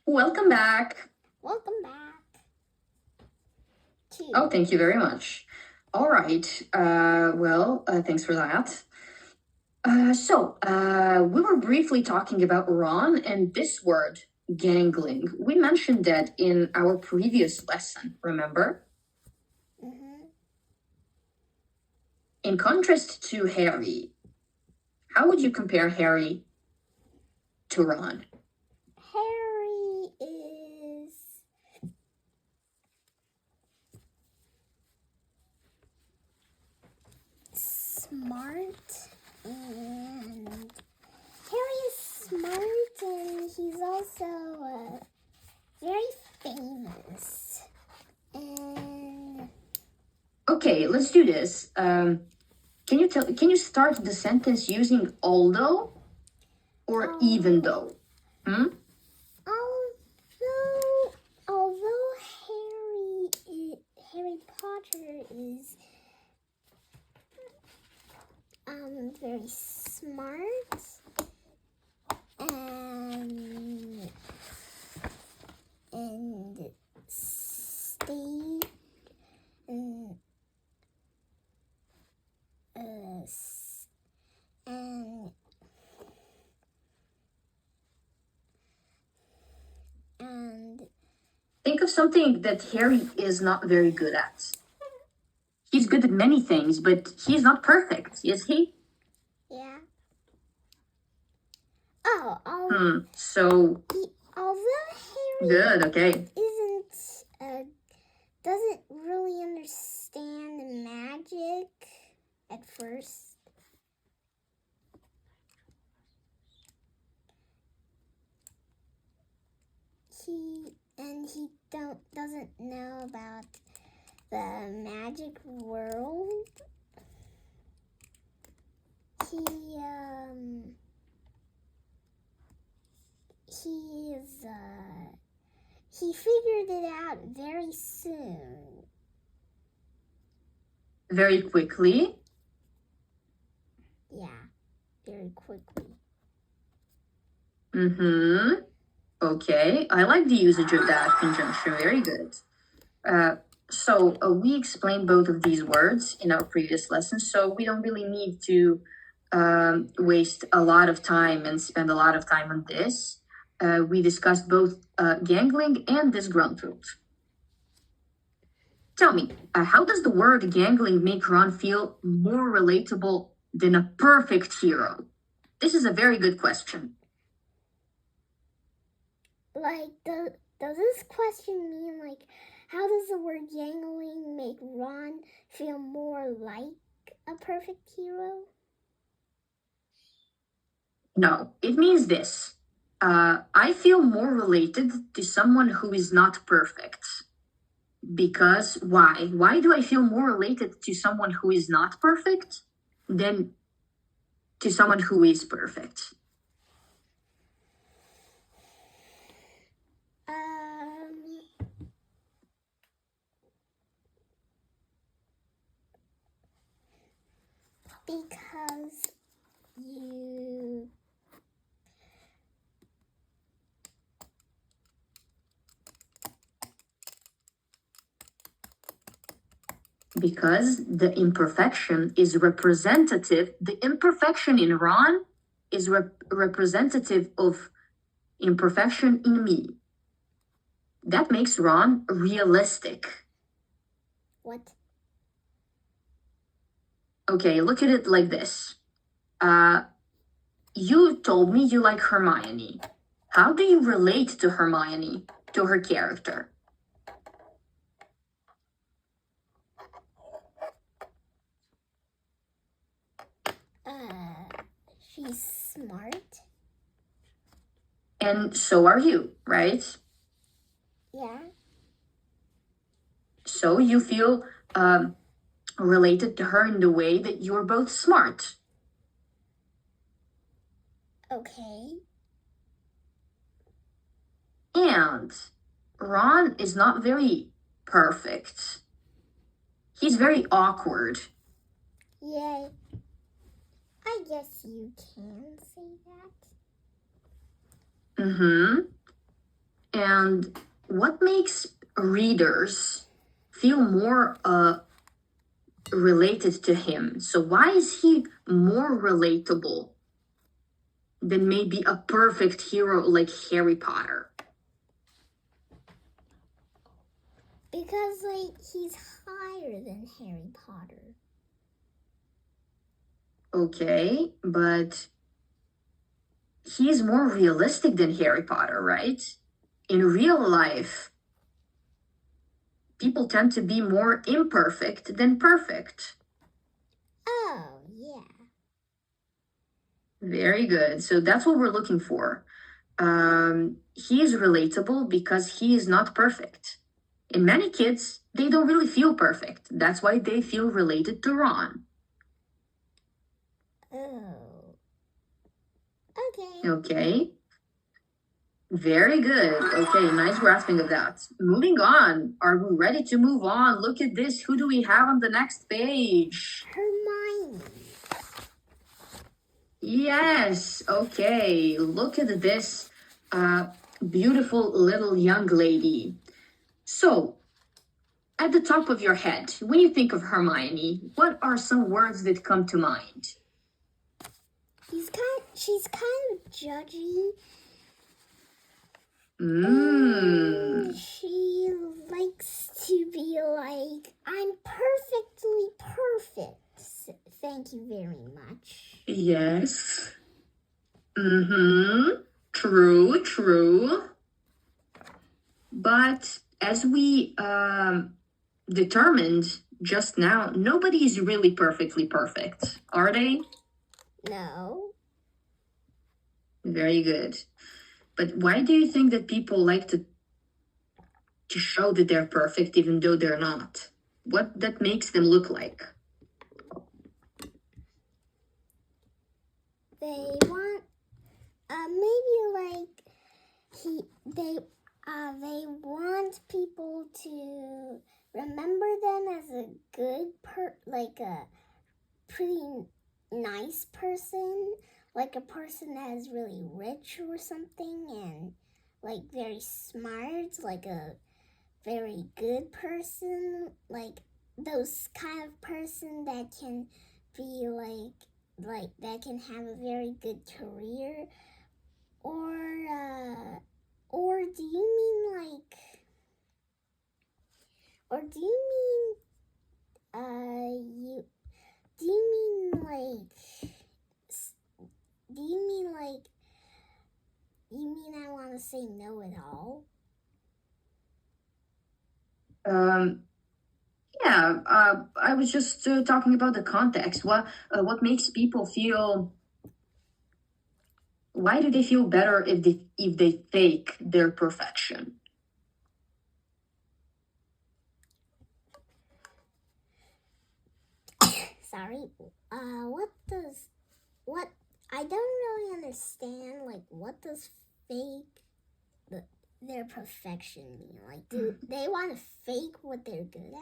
Welcome back. Welcome back. Oh, thank you very much. All right. Thanks for that. We were briefly talking about Ron and this word, gangling. We mentioned that in our previous lesson, remember? Mm-hmm. In contrast to Harry, how would you compare Harry to Ron? Harry is smart and he's also very famous. And Okay, let's do this. Can you start the sentence using although or even though? Although Harry Potter is very smart and stay and Think of something that Harry is not very good at. He's good at many things, but he's not perfect, is he? Yeah. So. Although Harry Good, okay. doesn't really understand magic at first. He doesn't know about the magic world. He figured it out very soon. Very quickly? Yeah, very quickly. Okay, I like the usage of that conjunction. Very good. We explained both of these words in our previous lesson, so we don't really need to waste a lot of time and spend a lot of time on this. We discussed both gangling and disgruntled. Tell me, how does the word gangling make Ron feel more relatable than a perfect hero? This is a very good question. Does this question mean, how does the word gangling make Ron feel more like a perfect hero? No, it means this. I feel more related to someone who is not perfect. Because why? Why do I feel more related to someone who is not perfect than to someone who is perfect? Because the imperfection is representative. The imperfection in Ron is representative of imperfection in me. That makes Ron realistic. What? Okay, look at it like this. You told me you like Hermione. How do you relate to Hermione, to her character? She's smart. And so are you, right? Yeah. So you feel related to her in the way that you're both smart. Okay. And Ron is not very perfect. He's very awkward. Yay. I guess you can say that. And what makes readers feel more related to him? So why is he more relatable than maybe a perfect hero like Harry Potter? Because, like, he's higher than Harry Potter. Okay, but he's more realistic than Harry Potter, right? In real life, people tend to be more imperfect than perfect. Oh, yeah. Very good. So that's what we're looking for. He is relatable because he is not perfect. And many kids, they don't really feel perfect. That's why they feel related to Ron. Oh. Okay. Okay. Very good. Okay, nice grasping of that. Moving on. Are we ready to move on? Look at this. Who do we have on the next page? Hermione. Yes. Okay. Look at this beautiful little young lady. So, at the top of your head, when you think of Hermione, what are some words that come to mind? She's kind of judgy. She likes to be like, I'm perfectly perfect. Thank you very much. Yes. True, true. But as we determined just now, nobody is really perfectly perfect, are they? No. Very good. But why do you think that people like to show that they're perfect even though they're not? What that makes them look like? They want maybe like they want people to remember them as a good like a pretty nice person, like a person that is really rich or something, and like very smart, like a very good person, like those kind of person that can be like that can have a very good career, or do you mean like, or do you mean you do you mean like do you mean like you mean I want to say no at all? Yeah, I was just talking about the context. What makes people feel? Why do they feel better if they fake their perfection? Sorry. What I don't really understand. Like, what does fake their perfection mean? Like, do they want to fake what they're good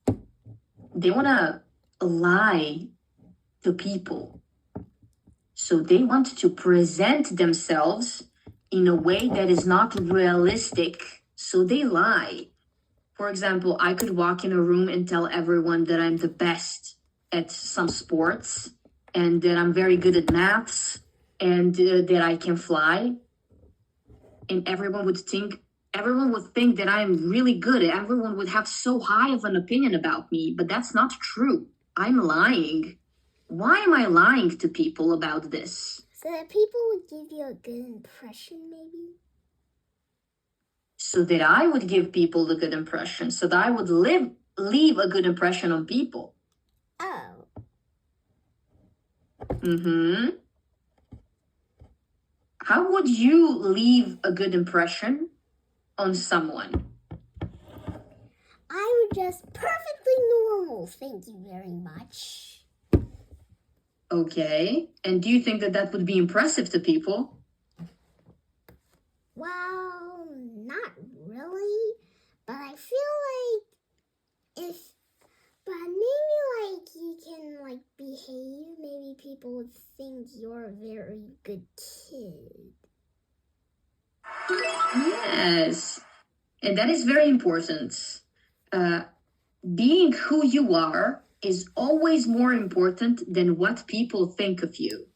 at? They want to lie to people. So they want to present themselves in a way that is not realistic. So they lie. For example, I could walk in a room and tell everyone that I'm the best at some sports and that I'm very good at maths and that I can fly. And everyone would think that I'm really good. Everyone would have so high of an opinion about me, but that's not true. I'm lying. Why am I lying to people about this? So that people would give you a good impression, maybe? So that I would give people the good impression, so that I would leave a good impression on people. Oh. How would you leave a good impression on someone? I would just perfectly normal, thank you very much. Okay, and do you think that that would be impressive to people? Well, not really, but I feel like but maybe like you can like behave, maybe people would think you're a very good kid. Yes, and that is very important. Uh, being who you are is always more important than what people think of you.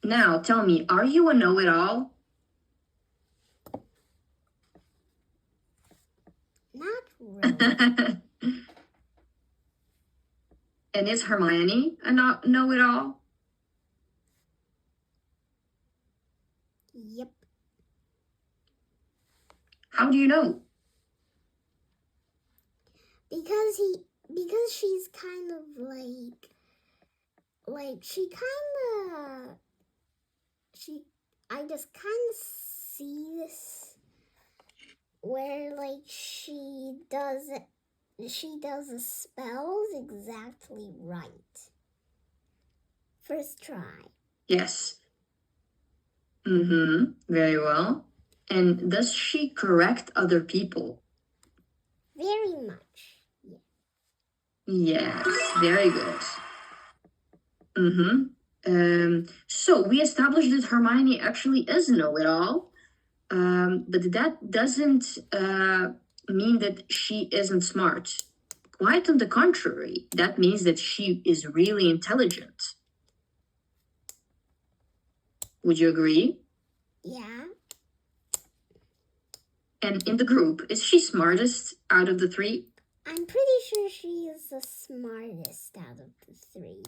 Now, tell me, are you a know-it-all? Not really. And is Hermione a know-it-all? Yep. How do you know? Because she's kind of I just kind of see this where like she does the spells exactly right. First try. Yes. Very well. And does she correct other people? Very much. Yeah. Yes, very good. So we established that Hermione actually is a know-it-all, but that doesn't mean that she isn't smart. Quite on the contrary, that means that she is really intelligent. Would you agree? Yeah. And in the group, is she smartest out of the three? I'm pretty sure she is the smartest out of the three.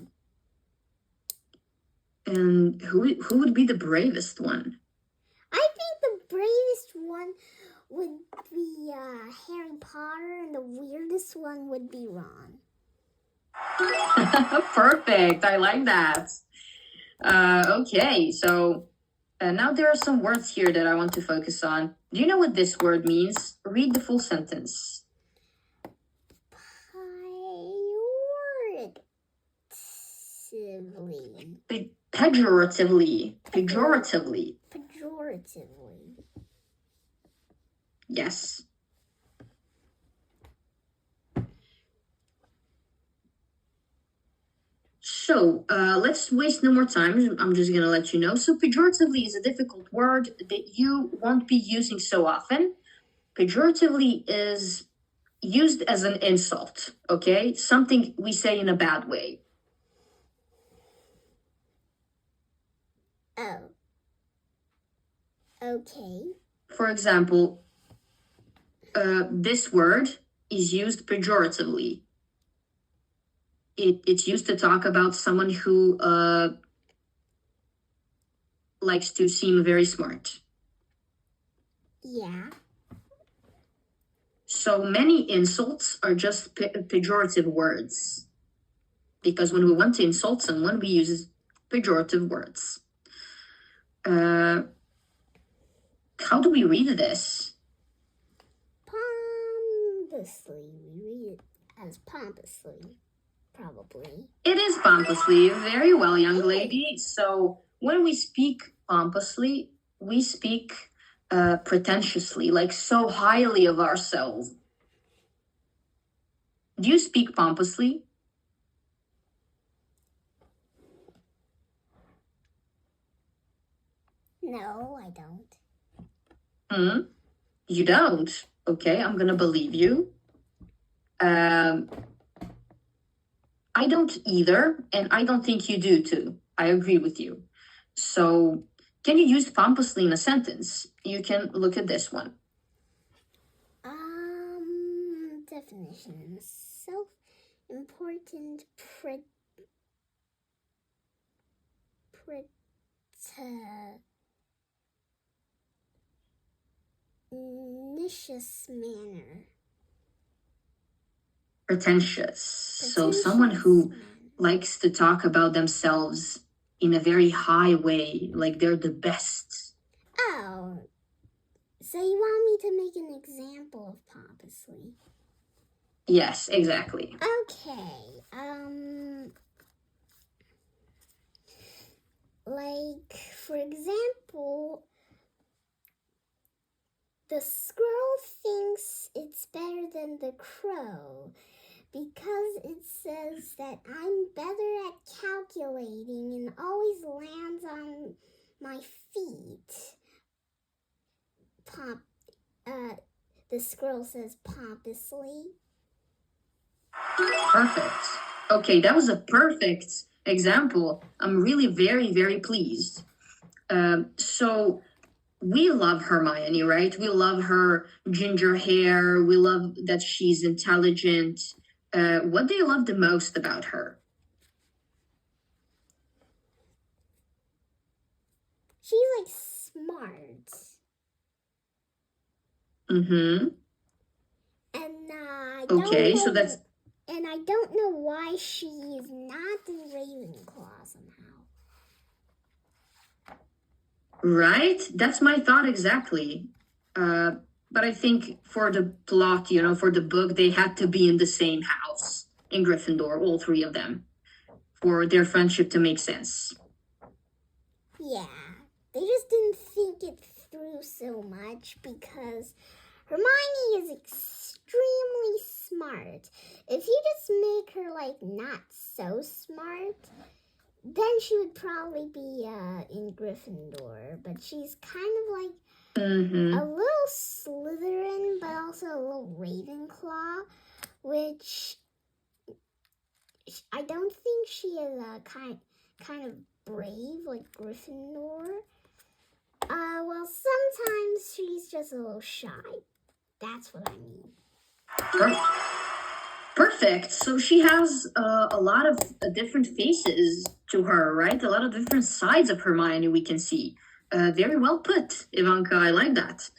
And who would be the bravest one? I think the bravest one would be Harry Potter, and the weirdest one would be Ron. Perfect. I like that. Okay, so now there are some words here that I want to focus on. Do you know what this word means? Read the full sentence. Pejoratively. Pejoratively. Pejoratively. Yes. So let's waste no more time. I'm just going to let you know. So pejoratively is a difficult word that you won't be using so often. Pejoratively is used as an insult, okay? Something we say in a bad way. Oh. Okay. For example, this word is used pejoratively. It's used to talk about someone who likes to seem very smart. Yeah. So many insults are just pejorative words. Because when we want to insult someone, we use pejorative words. How do we read this? Pompously. We read it as pompously, probably. It is pompously. Very well, young lady. So when we speak pompously, we speak pretentiously, like so highly of ourselves. Do you speak pompously? No, I don't. You don't? Okay, I'm gonna believe you. I don't either, and I don't think you do too. I agree with you. So, can you use pompously in a sentence? You can look at this one. Definition. Self-important pretentious manner. Pretentious. So someone who likes to talk about themselves in a very high way, like they're the best. Oh, so you want me to make an example of pompously? Yes, exactly. Okay. Like, for example, the squirrel thinks it's better than the crow because it says that I'm better at calculating and always lands on my feet. Pop. The squirrel says pompously. Perfect. Okay, that was a perfect example. I'm really very, very pleased. So we love Hermione, right? We love her ginger hair. We love that she's intelligent. What do you love the most about her? She's like smart. Mm-hmm. And Okay, so that's and I don't know why she is not in Ravenclaw somehow. right. That's my thought exactly. But I think for the plot, for the book, they had to be in the same house in Gryffindor, all three of them, for their friendship to make sense. Yeah, they just didn't think it through so much because Hermione is extremely smart. If you just make her like not so smart, then she would probably be in Gryffindor. But she's kind of like a little Slytherin, but also a little Ravenclaw, which I don't think she is kind of brave like Gryffindor. Well, sometimes she's just a little shy. That's what I mean. Perfect. So she has a lot of different faces to her, right? A lot of different sides of Hermione we can see. Very well put, Ivanka. I like that.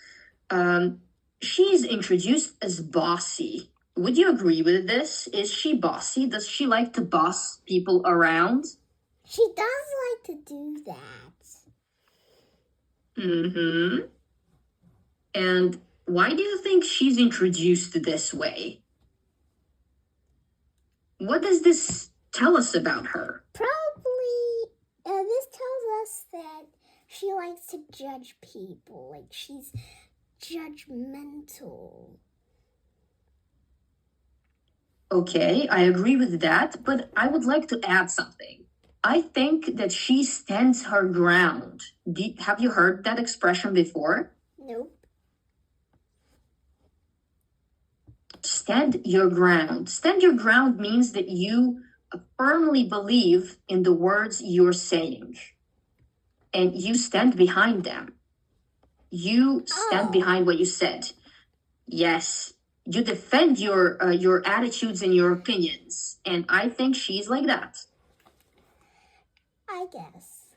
She's introduced as bossy. Would you agree with this? Is she bossy? Does she like to boss people around? She does like to do that. Mm-hmm. And why do you think she's introduced this way? What does this tell us about her? Probably, this tells us that she likes to judge people. Like, she's judgmental. Okay, I agree with that, but I would like to add something. I think that she stands her ground. Have you heard that expression before? Nope. Stand your ground. Stand your ground means that you firmly believe in the words you're saying and you stand behind them. You stand behind what you said. Yes, you defend your attitudes and your opinions, and I think she's like that. I guess.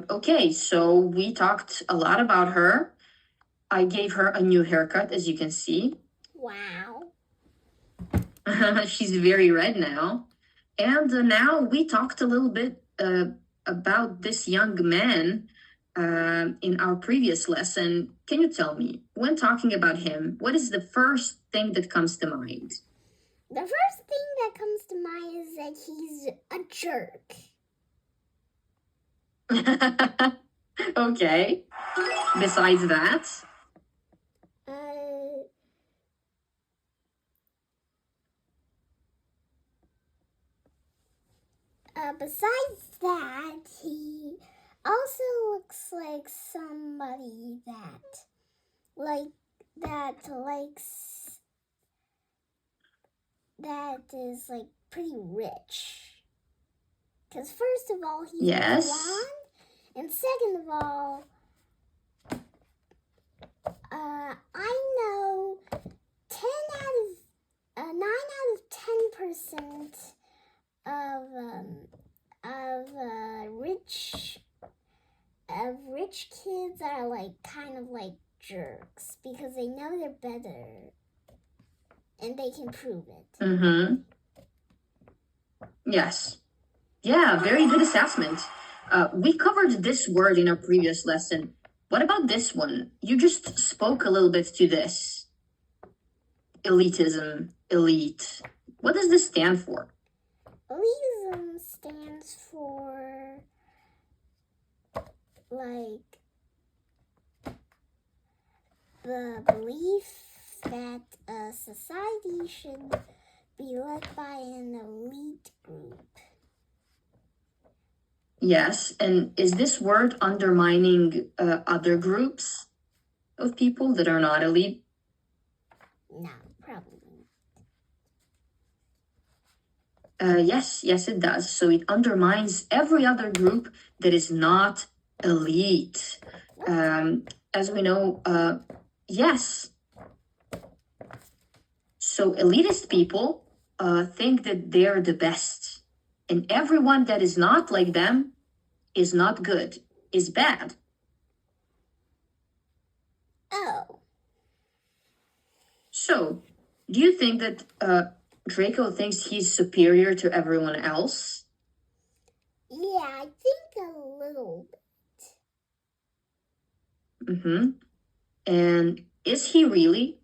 Okay, so we talked a lot about her. I gave her a new haircut, as you can see. Wow. She's very red now. And now we talked a little bit about this young man in our previous lesson. Can you tell me, when talking about him, what is the first thing that comes to mind? The first thing that comes to mind is that he's a jerk. Okay. Besides that? Besides that, he also looks like somebody that is like pretty rich. Because first of all, he's blonde, and second of all, I know 9 out of 10% of rich kids are like kind of like jerks because they know they're better and they can prove it. Yes. Yeah, very good assessment. We covered this word in our previous lesson. What about this one? You just spoke a little bit to this. Elitism, elite. What does this stand for? Elitism stands for like the belief that a society should be led by an elite group. Yes, and is this word undermining other groups of people that are not elite? No, probably. Yes, it does. So it undermines every other group that is not elite. As we know, yes. So elitist people think that they're the best, and everyone that is not like them is not good, is bad. Oh. So, do you think that Draco thinks he's superior to everyone else? Yeah, I think a little bit. Mm-hmm. And is he really?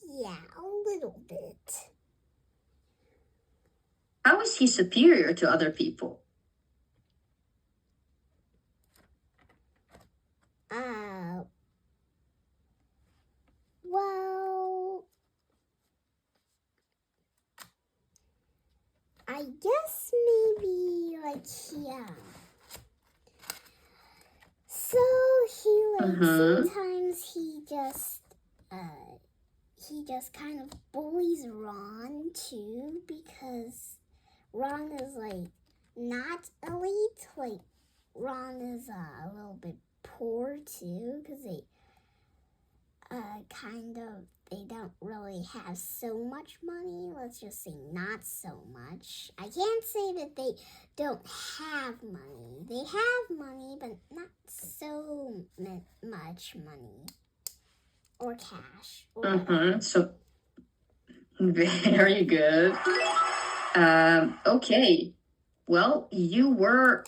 Yeah, a little bit. How is he superior to other people? Well, I guess maybe like so sometimes he just kind of bullies Ron too, because Ron is like not elite. Like Ron is a little bit poor too, because they don't really have so much money. Let's just say not so much. I can't say that they don't have money. They have money, but not so much money or cash. So, very good. Okay. Well, you were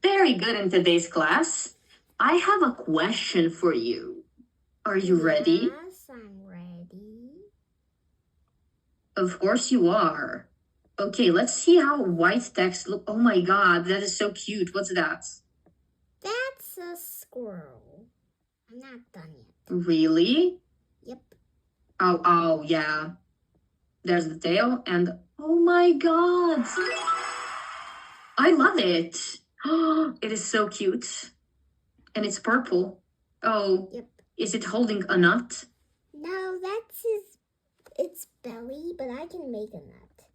very good in today's class. I have a question for you. Are you ready? Yes, I'm ready. Of course you are. Okay, let's see how white text look. Oh my god, that is so cute. What's that? That's a squirrel. I'm not done yet. Really? Yep. Oh, yeah. There's the tail, and oh my god! I love it. It is so cute. And it's purple. Oh, Yep. Is it holding a nut? No, that's its belly, but I can make a nut.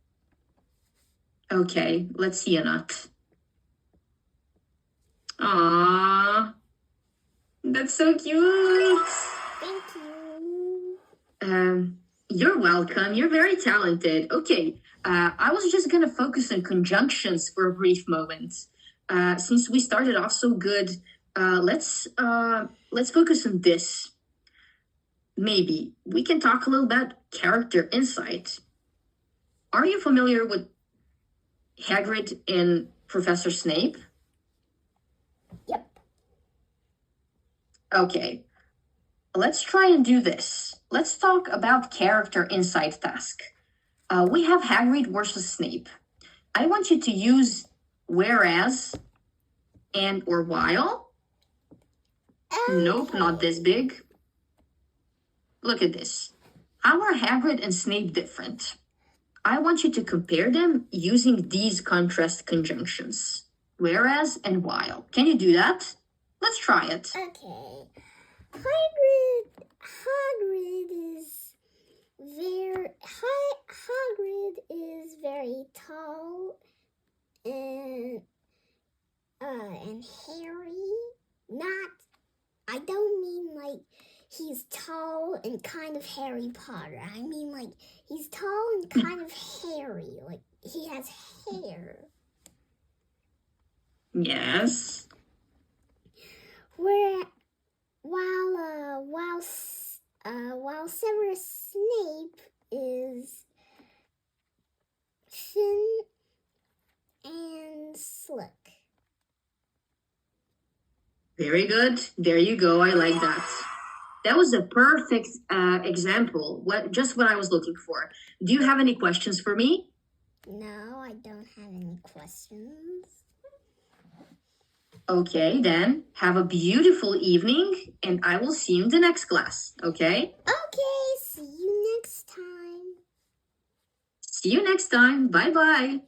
Okay, let's see a nut. Aww. That's so cute. Thank you. You're welcome. You're very talented. Okay, I was just gonna focus on conjunctions for a brief moment. Since we started off so good, let's focus on this. Maybe we can talk a little about character insight. Are you familiar with Hagrid and Professor Snape? Yep. Okay, let's try and do this. Let's talk about character insight task. We have Hagrid versus Snape. I want you to use whereas and or while. Okay. Nope, not this big. Look at this. How are Hagrid and Snape different? I want you to compare them using these contrast conjunctions. Whereas and while. Can you do that? Let's try it. Okay. Hagrid is very tall and hairy. I don't mean like he's tall and kind of Harry Potter. I mean like he's tall and kind of hairy. Like he has hair. Yes. While Severus Snape is thin and slick. Very good. There you go. I like that. That was a perfect example. Just what I was looking for. Do you have any questions for me? No, I don't have any questions. Okay, then have a beautiful evening, and I will see you in the next class. Okay? Okay, see you next time. See you next time. Bye bye.